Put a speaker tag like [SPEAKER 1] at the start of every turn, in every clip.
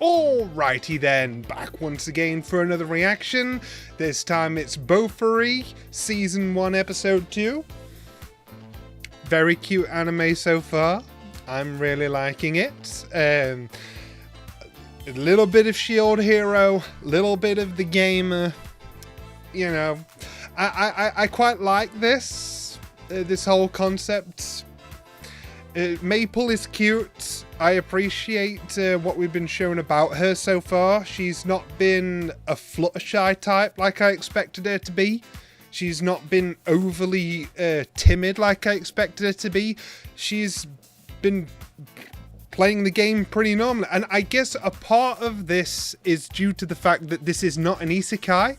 [SPEAKER 1] Alrighty then, back once again for another reaction. This time it's BOFURI, Season 1, Episode 2. Very cute anime so far. I'm really liking it. A little bit of Shield Hero, little bit of the gamer. You know, I quite like this. This whole concept. Maple is cute. I appreciate what we've been shown about her so far. She's not been a Fluttershy type like I expected her to be. She's not been overly timid like I expected her to be. She's been playing the game pretty normally. And I guess a part of this is due to the fact that this is not an isekai.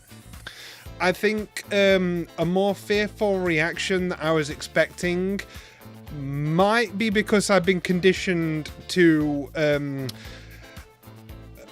[SPEAKER 1] I think a more fearful reaction that I was expecting might be because I've been conditioned to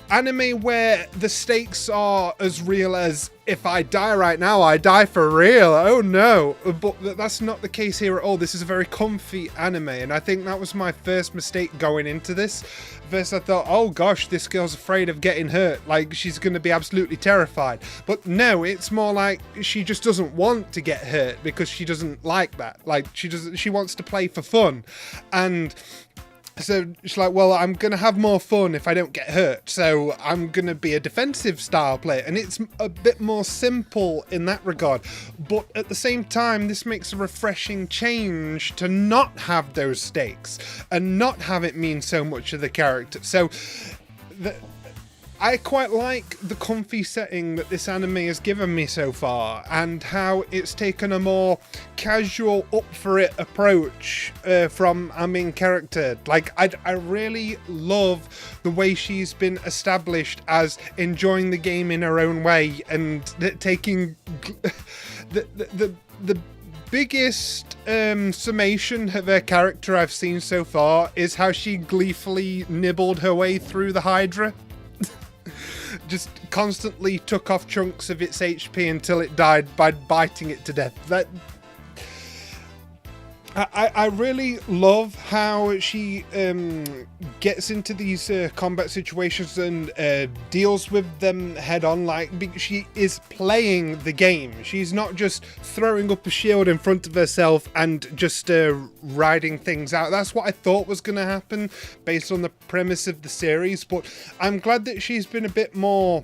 [SPEAKER 1] anime where the stakes are as real as if I die right now, I die for real. Oh no. But that's not the case here at all. This is a very comfy anime, and I think that was my first mistake going into this. First I thought, oh gosh, this girl's afraid of getting hurt, like she's going to be absolutely terrified. But no, it's more like she just doesn't want to get hurt because she doesn't like that. Like she wants to play for fun. And so she's like, well, I'm going to have more fun if I don't get hurt, so I'm going to be a defensive style player. And it's a bit more simple in that regard. But at the same time, this makes a refreshing change to not have those stakes and not have it mean so much to the character. So I quite like the comfy setting that this anime has given me so far, and how it's taken a more casual, up for it approach from our main character. Like, I really love the way she's been established as enjoying the game in her own way, and taking the biggest summation of her character I've seen so far is how she gleefully nibbled her way through the Hydra. Just constantly took off chunks of its HP until it died by biting it to death. That I really love how she gets into these combat situations and deals with them head on. Like, she is playing the game. She's not just throwing up a shield in front of herself and just riding things out. That's what I thought was going to happen based on the premise of the series. But I'm glad that she's been a bit more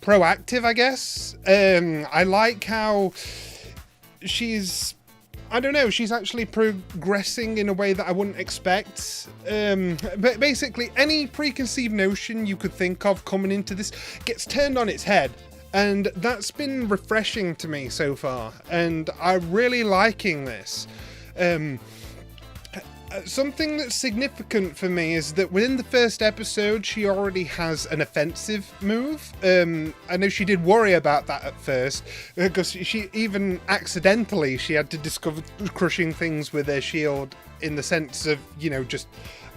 [SPEAKER 1] proactive, I guess. I like how she's, I don't know, she's actually progressing in a way that I wouldn't expect. But basically, any preconceived notion you could think of coming into this gets turned on its head. And that's been refreshing to me so far. And I'm really liking this. Something that's significant for me is that within the first episode, she already has an offensive move. I know she did worry about that at first, because she even accidentally, she had to discover crushing things with her shield in the sense of, you know, just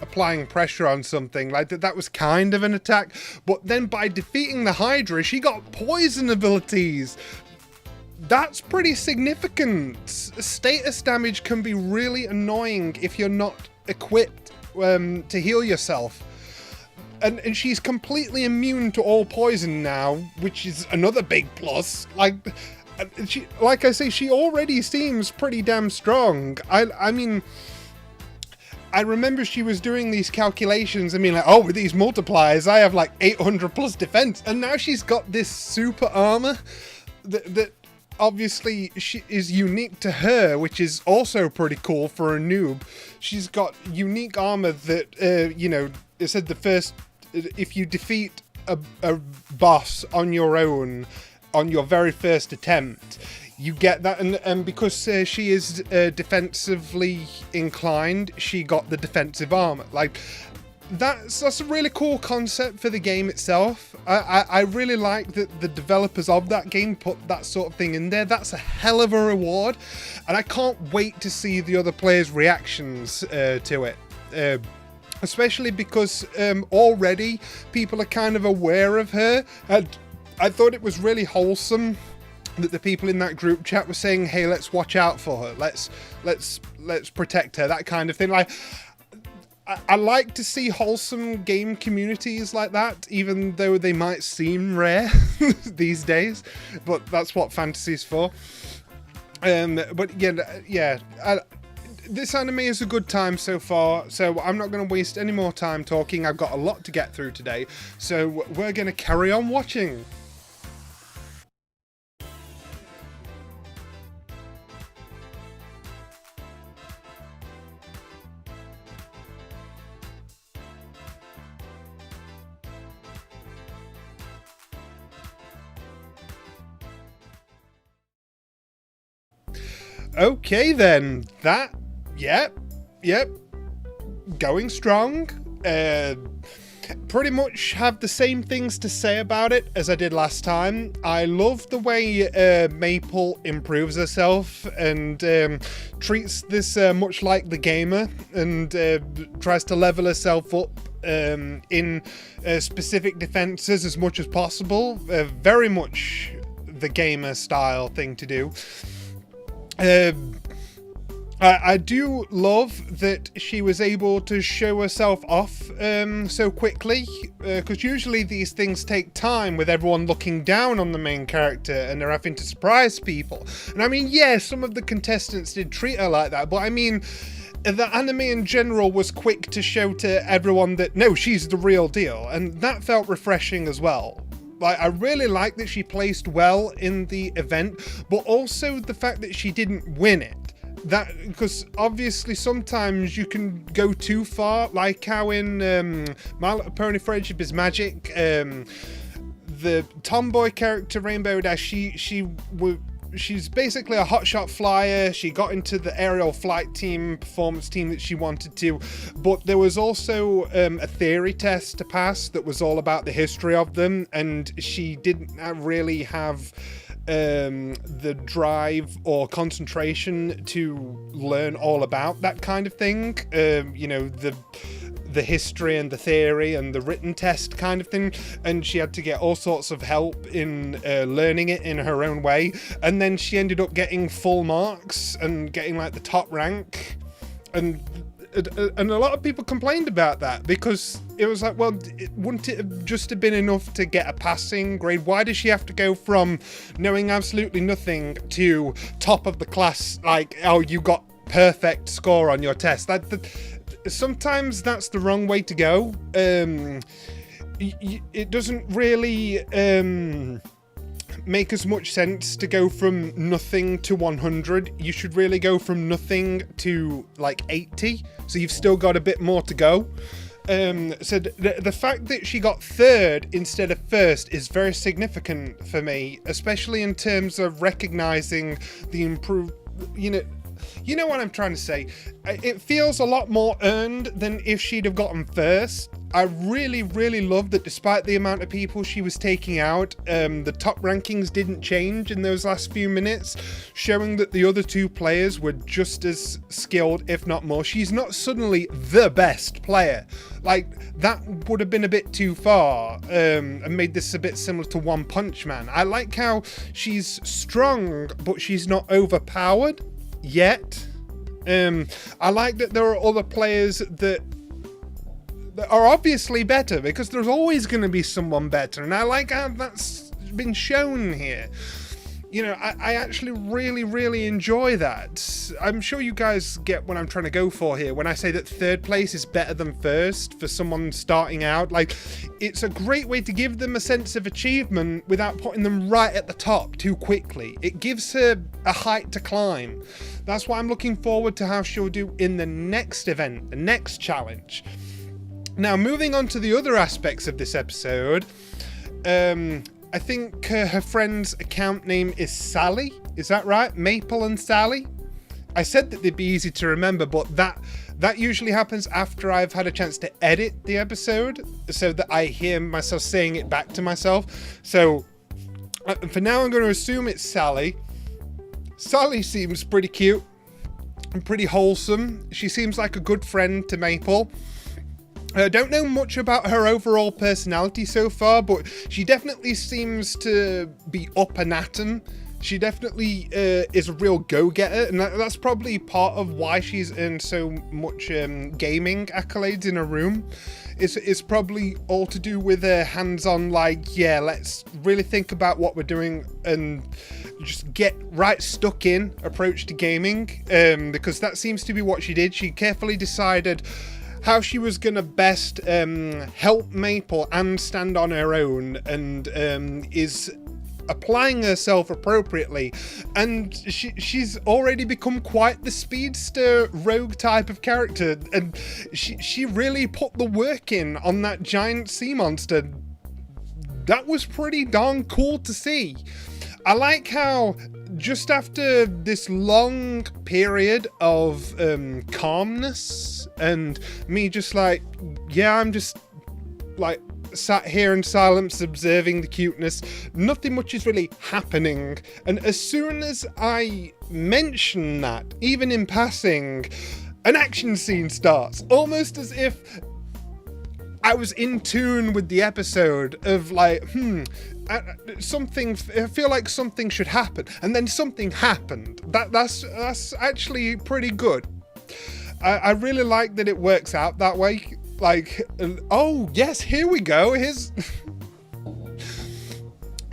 [SPEAKER 1] applying pressure on something. Like that was kind of an attack. But then by defeating the Hydra, she got poison abilities. That's pretty significant. Status damage can be really annoying if you're not equipped to heal yourself. And she's completely immune to all poison now, which is another big plus. Like I say, she already seems pretty damn strong. I mean, I remember she was doing these calculations. I mean, like, oh, with these multipliers, I have like 800 plus defense. And now she's got this super armor that obviously she is unique to her, which is also pretty cool for a noob. She's got unique armor that, you know, it said if you defeat a boss on your own, on your very first attempt, you get that. And because she is defensively inclined, she got the defensive armor. Like, that's a really cool concept for the game itself. I really like that the developers of that game put that sort of thing in there. That's a hell of a reward, and I can't wait to see the other players' reactions to it. Especially because already people are kind of aware of her. And I thought it was really wholesome that the people in that group chat were saying, hey, let's watch out for her. Let's protect her, that kind of thing. Like, I like to see wholesome game communities like that, even though they might seem rare these days. But that's what fantasy's for. But yeah. This anime is a good time so far, so I'm not going to waste any more time talking. I've got a lot to get through today, so we're going to carry on watching. Okay then, yep, going strong. Pretty much have the same things to say about it as I did last time. I love the way Maple improves herself and treats this much like the gamer, and tries to level herself up in specific defenses as much as possible. Very much the gamer style thing to do. I do love that she was able to show herself off so quickly, because usually these things take time with everyone looking down on the main character and they're having to surprise people. And I mean, yeah, some of the contestants did treat her like that, but I mean, the anime in general was quick to show to everyone that, no, she's the real deal, and that felt refreshing as well. Like, I really like that she placed well in the event, but also the fact that she didn't win it. That, because obviously sometimes you can go too far, like how in My Little Pony Friendship is Magic, the tomboy character Rainbow Dash, she's basically a hotshot flyer. She got into the aerial flight team, performance team that she wanted to, but there was also a theory test to pass that was all about the history of them, and she didn't really have the drive or concentration to learn all about that kind of thing. You know, the history and the theory and the written test kind of thing, and she had to get all sorts of help in learning it in her own way, and then she ended up getting full marks and getting like the top rank, and a lot of people complained about that, because it was like, well, wouldn't it have just have been enough to get a passing grade? Why does she have to go from knowing absolutely nothing to top of the class, like, oh, you got perfect score on your test? Sometimes that's the wrong way to go. It doesn't really make as much sense to go from nothing to 100. You should really go from nothing to like 80, so you've still got a bit more to go. So the fact that she got third instead of first is very significant for me, especially in terms of recognizing the improved, you know what I'm trying to say. It feels a lot more earned than if she'd have gotten first. I really, really love that despite the amount of people she was taking out, the top rankings didn't change in those last few minutes, showing that the other two players were just as skilled, if not more. She's not suddenly the best player. Like, that would have been a bit too far, and made this a bit similar to One Punch Man. I like how she's strong, but she's not overpowered yet. I like that there are other players that are obviously better, because there's always going to be someone better, and I like how that's been shown here. You know, I actually really, really enjoy that. I'm sure you guys get what I'm trying to go for here when I say that third place is better than first for someone starting out. Like, it's a great way to give them a sense of achievement without putting them right at the top too quickly. It gives her a height to climb. That's why I'm looking forward to how she'll do in the next event, the next challenge. Now, moving on to the other aspects of this episode, I think her friend's account name is Sally. Is that right? Maple and Sally? I said that they'd be easy to remember, but that usually happens after I've had a chance to edit the episode, so that I hear myself saying it back to myself. So, for now, I'm going to assume it's Sally. Sally seems pretty cute and pretty wholesome. She seems like a good friend to Maple. I don't know much about her overall personality so far, but she definitely seems to be up and at 'em. She definitely is a real go-getter, and that's probably part of why she's earned so much gaming accolades in her room. It's probably all to do with her hands-on, like, yeah, let's really think about what we're doing and just get right stuck in approach to gaming, because that seems to be what she did. She carefully decided how she was going to best help Maple and stand on her own, and is applying herself appropriately, and she's already become quite the speedster rogue type of character, and she really put the work in on that giant sea monster. That was pretty darn cool to see. I like how just after this long period of calmness and me just like, yeah, I'm just like sat here in silence observing the cuteness, nothing much is really happening, and as soon as I mention that, even in passing, an action scene starts, almost as if I was in tune with the episode of like, something, I feel like something should happen, and then something happened. That's actually pretty good. I really like that it works out that way. Like, oh yes, here we go. Here's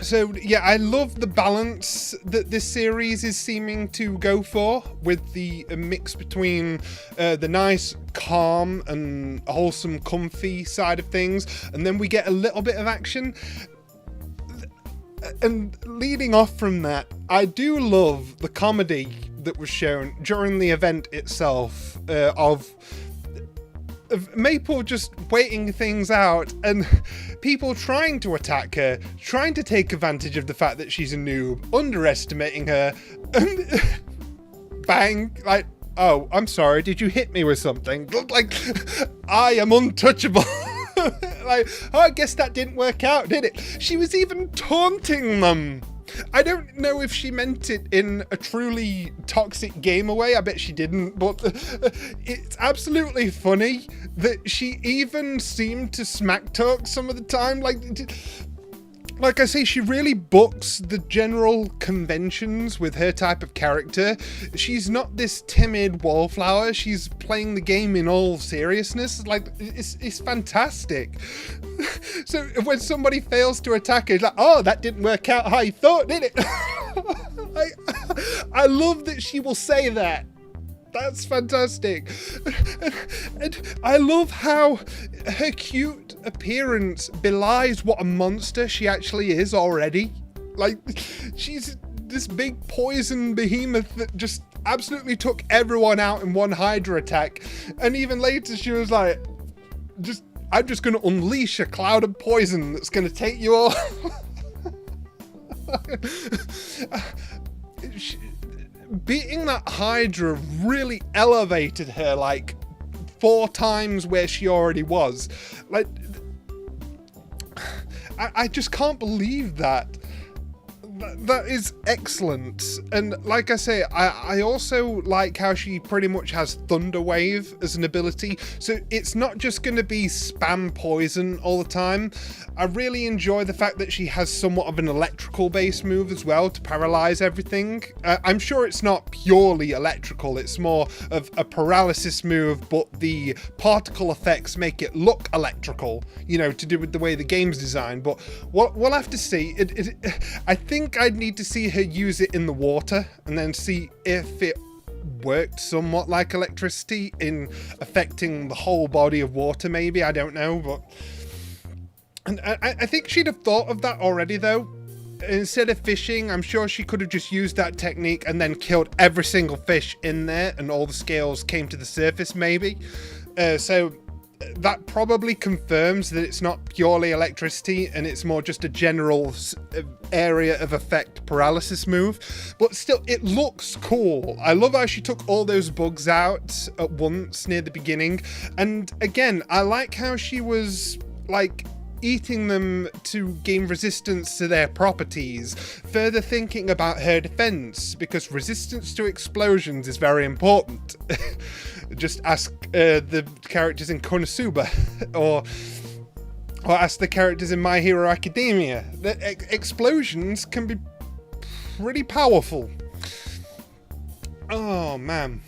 [SPEAKER 1] so yeah, I love the balance that this series is seeming to go for, with the mix between the nice, calm and wholesome, comfy side of things, and then we get a little bit of action. And leading off from that, I do love the comedy that was shown during the event itself, of Maple just waiting things out and people trying to attack her, trying to take advantage of the fact that she's a noob, underestimating her, and bang, like, oh, I'm sorry, did you hit me with something? Like, I am untouchable. Like, oh, I guess that didn't work out, did it? She was even taunting them. I don't know if she meant it in a truly toxic gamer way. I bet she didn't, but it's absolutely funny that she even seemed to smack talk some of the time. Like I say, she really books the general conventions with her type of character. She's not this timid wallflower. She's playing the game in all seriousness. Like, it's fantastic. So when somebody fails to attack her, it's like, oh, that didn't work out how you thought, did it? I love that she will say that. That's fantastic. And I love how her cute appearance belies what a monster she actually is already. Like, she's this big poison behemoth that just absolutely took everyone out in one Hydra attack. And even later she was like, I'm just going to unleash a cloud of poison that's going to take you all. Beating that Hydra really elevated her like 4 times where she already was. Like, I just can't believe that. That is excellent. And like I say, I also like how she pretty much has Thunder Wave as an ability, so it's not just going to be spam poison all the time. I really enjoy the fact that she has somewhat of an electrical base move as well to paralyze everything. I'm sure it's not purely electrical, it's more of a paralysis move, but the particle effects make it look electrical, you know, to do with the way the game's designed. But we'll have to see. I think I'd need to see her use it in the water and then see if it worked somewhat like electricity in affecting the whole body of water, maybe. I don't know, but and I think she'd have thought of that already, though. Instead of fishing, I'm sure she could have just used that technique and then killed every single fish in there and all the scales came to the surface, maybe. So that probably confirms that it's not purely electricity and it's more just a general area of effect paralysis move. But still, it looks cool. I love how she took all those bugs out at once near the beginning. And again, I like how she was like eating them to gain resistance to their properties, further thinking about her defense, because resistance to explosions is very important. Just ask the characters in Konosuba, or ask the characters in My Hero Academia. The explosions can be pretty powerful. Oh man.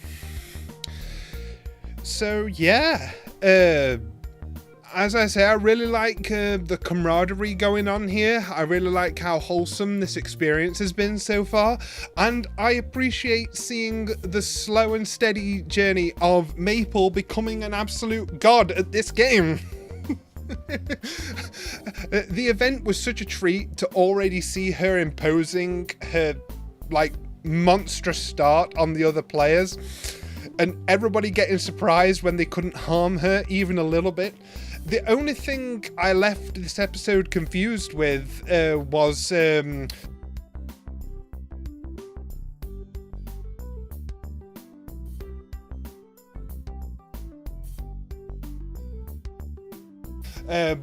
[SPEAKER 1] So yeah, as I say, I really like the camaraderie going on here. I really like how wholesome this experience has been so far, and I appreciate seeing the slow and steady journey of Maple becoming an absolute god at this game. The event was such a treat to already see her imposing her like monstrous start on the other players, and everybody getting surprised when they couldn't harm her even a little bit. The only thing I left this episode confused with was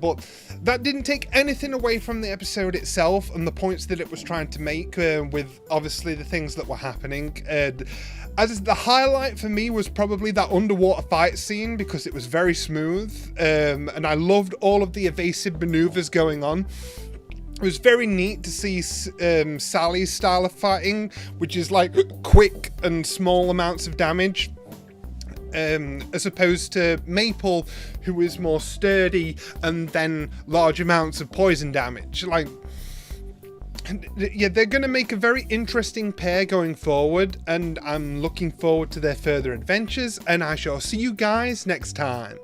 [SPEAKER 1] but that didn't take anything away from the episode itself and the points that it was trying to make, with obviously the things that were happening. As the highlight for me was probably that underwater fight scene, because it was very smooth, and I loved all of the evasive maneuvers going on. It was very neat to see Sally's style of fighting, which is like quick and small amounts of damage, as opposed to Maple, who is more sturdy and then large amounts of poison damage. Like, yeah, they're going to make a very interesting pair going forward, and I'm looking forward to their further adventures, and I shall see you guys next time.